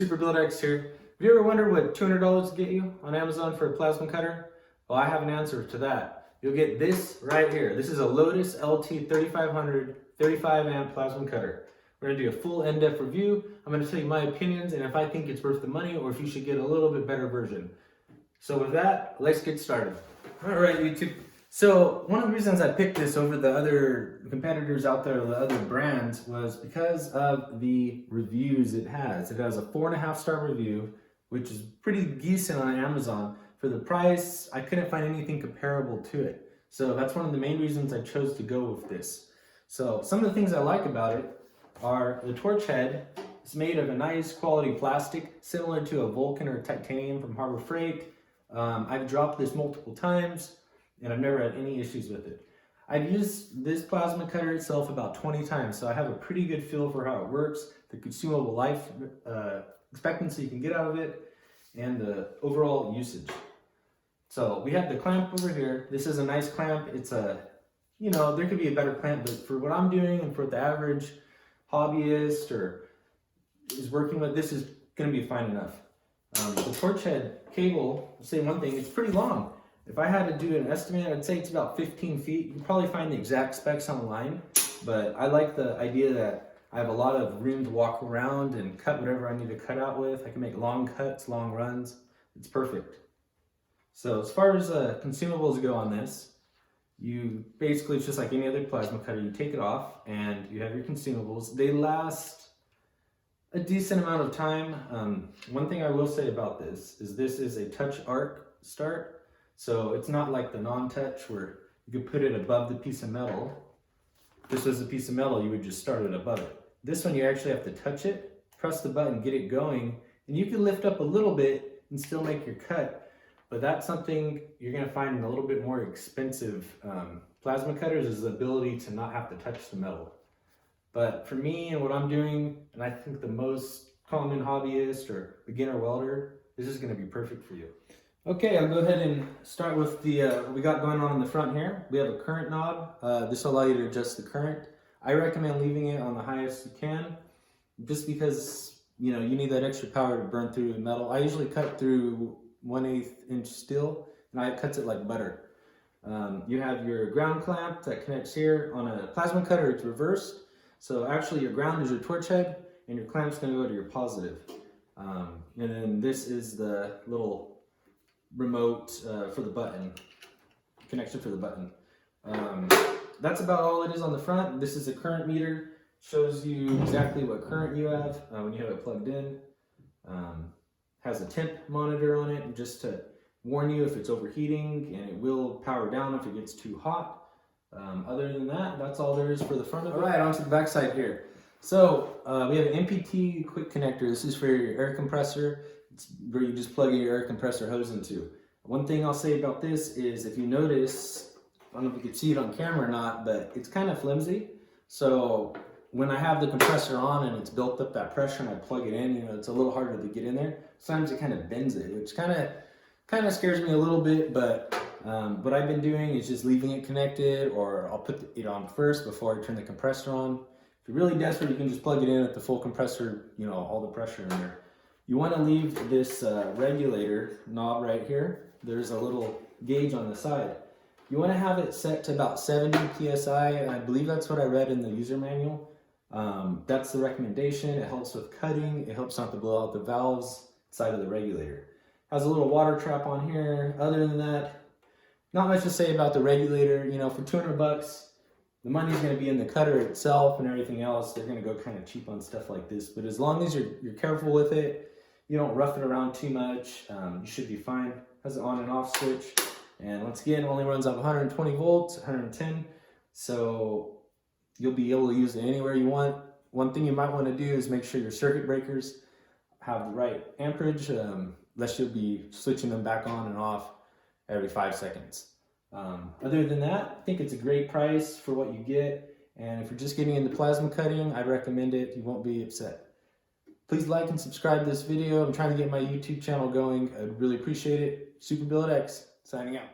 Super Build X here. Have you ever wondered what $200 will get you on Amazon for a plasma cutter? Well, I have an answer to that. You'll get this right here. This is a Lotos LT3500 35 amp plasma cutter. We're gonna do a full in-depth review. I'm gonna tell you my opinions and if I think it's worth the money or if you should get a little bit better version. So with that, let's get started. All right, YouTube. So one of the reasons I picked this over the other competitors out there, the other brands, was because of the reviews it has. It has a 4.5 star review, which is pretty decent on Amazon. For the price, I couldn't find anything comparable to it. So that's one of the main reasons I chose to go with this. So some of the things I like about it are the torch head. It's made of a nice quality plastic, similar to a Vulcan or titanium from Harbor Freight. I've dropped this multiple times and I've never had any issues with it. I've used this plasma cutter itself about 20 times, so I have a pretty good feel for how it works, the consumable life expectancy you can get out of it, and the overall usage. So we have the clamp over here. This is a nice clamp. It's a, there could be a better clamp, but for what I'm doing and for the average hobbyist or is working with, this is gonna be fine enough. The torch head cable, I'll say one thing, it's pretty long. If I had to do an estimate, I'd say it's about 15 feet. You can probably find the exact specs online, but I like the idea that I have a lot of room to walk around and cut whatever I need to cut out with. I can make long cuts, long runs. It's perfect. So as far as consumables go on this, it's just like any other plasma cutter. You take it off and you have your consumables. They last a decent amount of time. One thing I will say about this is a touch arc start. So it's not like the non-touch where you could put it above the piece of metal. If this was a piece of metal, you would just start it above it. This one you actually have to touch it, press the button, get it going, and you can lift up a little bit and still make your cut. But that's something you're gonna find in a little bit more expensive plasma cutters, is the ability to not have to touch the metal. But for me and what I'm doing, and I think the most common hobbyist or beginner welder, this is gonna be perfect for you. Okay, I'll go ahead and start with the what we got going on in the front here. We have a current knob. This will allow you to adjust the current. I recommend leaving it on the highest you can, just because you need that extra power to burn through the metal. I usually cut through 1/8 inch steel, and it cuts it like butter. You have your ground clamp that connects here. On a plasma cutter, it's reversed. So actually your ground is your torch head, and your clamp's gonna go to your positive. And then this is the little remote for the button, connection for the button. That's about all it is on the front. This is a current meter, shows you exactly what current you have when you have it plugged in. Has a temp monitor on it just to warn you if it's overheating, and it will power down if it gets too hot. Other than that, that's all there is for the front of it. All right, onto the back side here. So we have an Npt Quick Connector. This is for your air compressor. It's where you just plug your air compressor hose into. One thing I'll say about this is, if you notice, I don't know if you can see it on camera or not, but it's kind of flimsy. So when I have the compressor on and it's built up that pressure and I plug it in, it's a little harder to get in there. Sometimes it kind of bends it, which kind of scares me a little bit, but what I've been doing is just leaving it connected, or I'll put it on first before I turn the compressor on. If you're really desperate, you can just plug it in at the full compressor, all the pressure in there. You want to leave this regulator knob right here. There's a little gauge on the side. You want to have it set to about 70 psi, and I believe that's what I read in the user manual. That's the recommendation. It helps with cutting. It helps not to blow out the valves side of the regulator. Has a little water trap on here. Other than that, not much to say about the regulator. For 200 bucks, the money's going to be in the cutter itself, and everything else, they're going to go kind of cheap on stuff like this. But as long as you're careful with it, you don't rough it around too much, you should be fine. Has an on and off switch, and once again, only runs off 120 volts, 110, so you'll be able to use it anywhere you want. One thing you might want to do is make sure your circuit breakers have the right amperage, lest you'll be switching them back on and off every 5 seconds. Other than that, I think it's a great price for what you get, and if you're just getting into plasma cutting, I'd recommend it. You won't be upset. Please like and subscribe to this video. I'm trying to get my YouTube channel going. I'd really appreciate it. Super Build X, signing out.